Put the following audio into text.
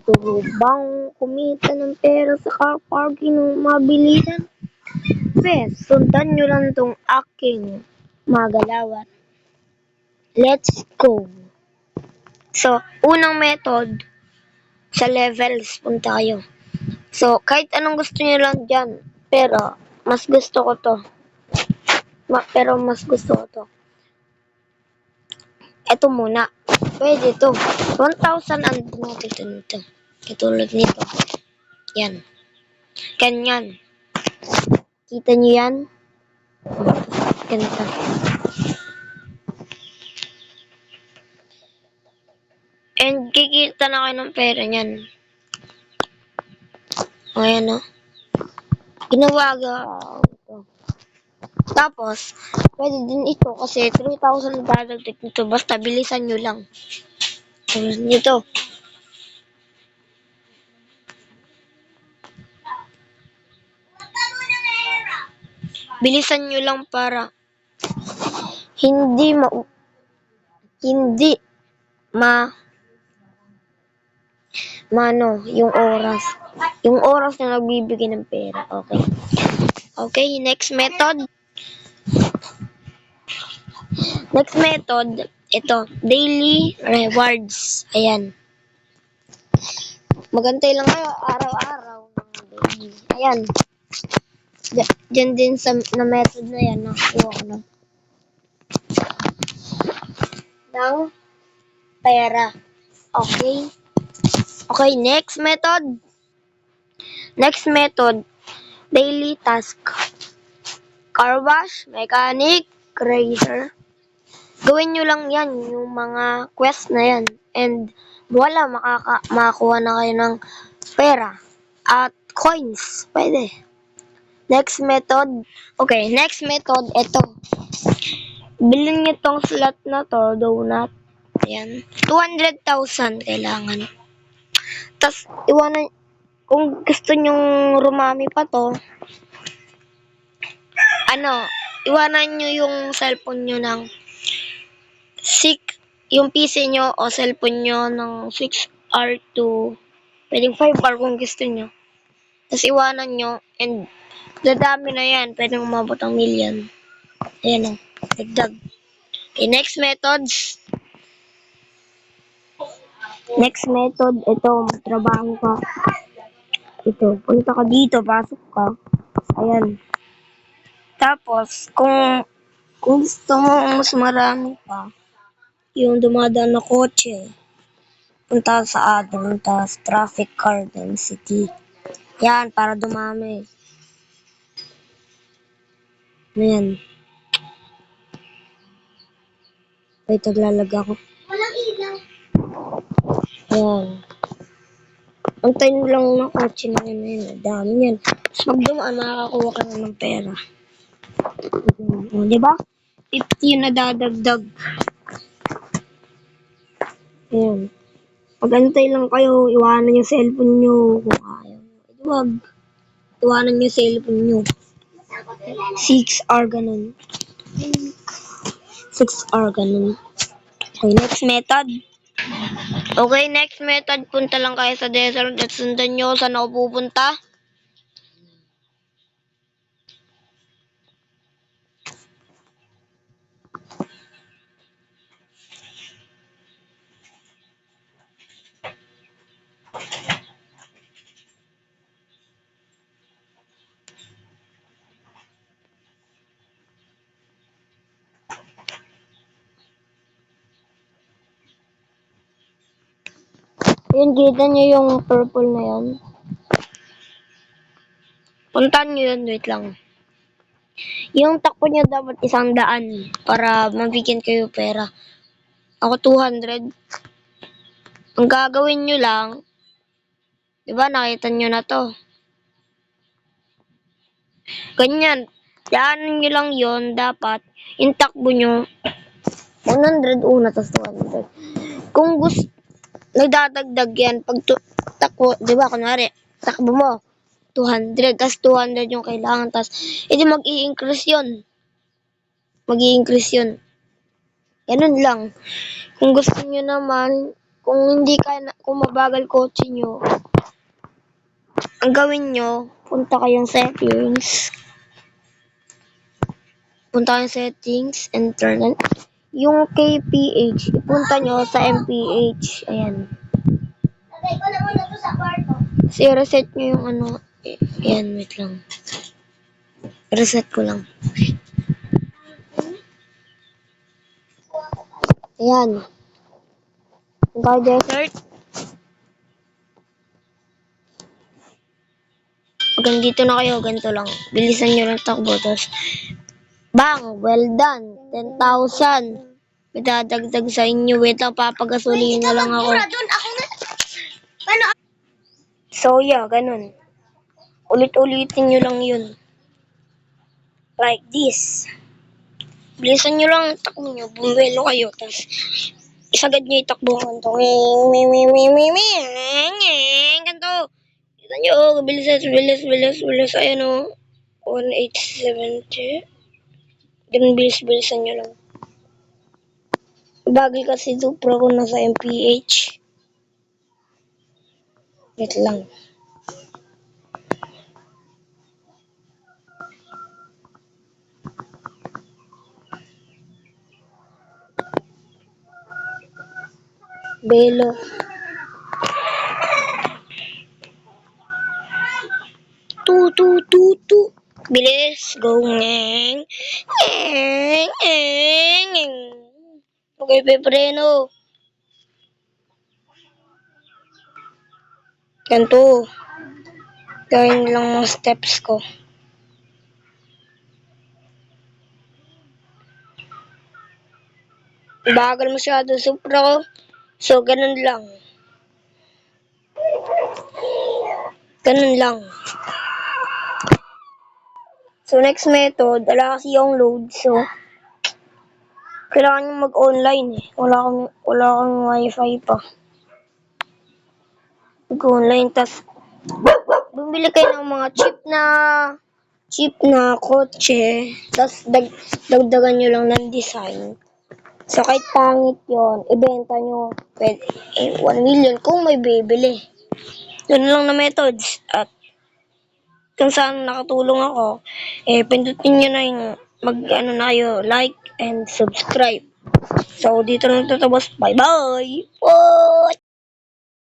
gusto ko bang kumita ng pera sa car parking ng mabilisan? Sundan nyo lang tong aking mga galawan. Let's go! So, unang method, sa levels punta kayo. So, kahit anong gusto nyo lang dyan, pero mas gusto ko to. Ito muna. Pwede to. 1,000 and natin ito. Katulad nito. Yan. Ganyan. Kita nyo yan? Ganito. And kikita na kayo ng pera niyan. Ayan o. Ginawaga. Ito. Tapos, pwede din ito kasi 3,000 dadagdag nito. Basta bilisan nyo lang. Tulad nito. Bilisan nyo lang para hindi yung oras. Yung oras na nagbibigay ng pera. Okay. Okay, next method. Next method, ito, daily rewards. Ayan. Magantay lang kayo araw-araw ng daily. Ayan. Diyan din sa na method na yan, nakuha ko na. Ng pera. Okay. Okay, next method. Next method, daily task. Car wash, mechanic, grader. Gawin nyo lang yan, yung mga quest na yan. And wala, makakuha na kayo ng pera. At coins, pwede. Next method. Okay, next method, ito. Bilhin nyo tong slot na to, donut. Ayan. 200,000 kailangan. Tapos, kung gusto nyong rumami pa to, iwanan nyo yung cellphone nyo ng yung PC nyo o cellphone nyo ng 6 hour to pwedeng 5 hour kung gusto nyo. Tapos iwanan nyo and dadami na yan. Pwedeng umabot ang million. Ayan o. Dagdag. Okay, next methods. Next method, ito, magtrabaho ka. Ito, punta ka dito, pasok ka. Ayan. Tapos, kung gusto mo mas marami pa, yung dumadaan na kotse, punta sa traffic car density. Yan, para dumami. Ayan. Wait, naglalag ako. Walang ilaw. Ayan. Antayin mo lang ng kotse na yun. Dami yan. Tapos pag dumaan, makakakuha ka na ng pera. O, diba? 50 yung nadadagdag. Ayan. Pag-antay lang kayo, iwanan yung cellphone nyo kung ayaw. Huwag. Iwanan yung cellphone nyo. 6 hour ganun. 6 hour ganun. Okay, next method. Okay, next method. Punta lang kayo sa desert at sundan nyo saan ako pupunta. Yun, kita nyo yung purple na yan. Puntaan nyo yun, wait lang. Yung takbo nyo dapat 100 para mabigyan kayo pera. Ako 200. Ang gagawin nyo lang, diba nakita nyo na to. Ganyan. Daanan nyo lang yon dapat. Yung takbo nyo, 100 una, tapos 200. Kung gusto, nagdadagdag yan. Pag takbo, diba, kunwari, takbo mo, 200, tas 200 yung kailangan, tas, edi mag-i-increase yun. Mag-i-increase yun. Ganun lang. Kung gusto nyo naman, kung hindi ka, kung mabagal kotse nyo, ang gawin nyo, punta kayong settings, and turn on. Yung KPH, ipunta nyo sa MPH. Ayan. Lagay ko na muna to sa kwarto. Kasi reset nyo yung ano. Ayan, wait lang. Reset ko lang. Ayan. Punta kayo desert. Pag dito na kayo, ganito lang. Bilisan nyo lang takbo. Tapos, bang! Well done. 10,000. May dadagdag sa inyo. Wait lang, papagasolin na lang ako. So, yeah, ganun. Ulit-ulitin nyo lang yun. Like this. Bilisan nyo lang takbo nyo. Bumelo kayo. Tapos, isagad nyo itakbo ang ganito. Ganito. Kita nyo, bilis. Ayan o. 1870. Ganun, bilisan nyo lang. Bagal kasi Supra ko nasa MPH. Wait lang. Belo. Tu. Bilis. Go. Ngeng. Okay, pepreno. Ganito. Gawin lang mga steps ko. Bagal masyado Supra ko. So, ganun lang. So, next method, wala kasi yung load. So, kailangan nyo mag-online eh. Wala kang wifi pa. Mag-online, tas bumili kayo ng mga cheap na kotse. Tas dagdagan nyo lang ng design. So, kahit pangit yon, ibenta nyo. Pwede, 1 million kung may bibili. Yun lang na methods. At kung saan nakatulong ako, pindutin nyo na yung like and subscribe. So, dito lang tatapos. Bye-bye!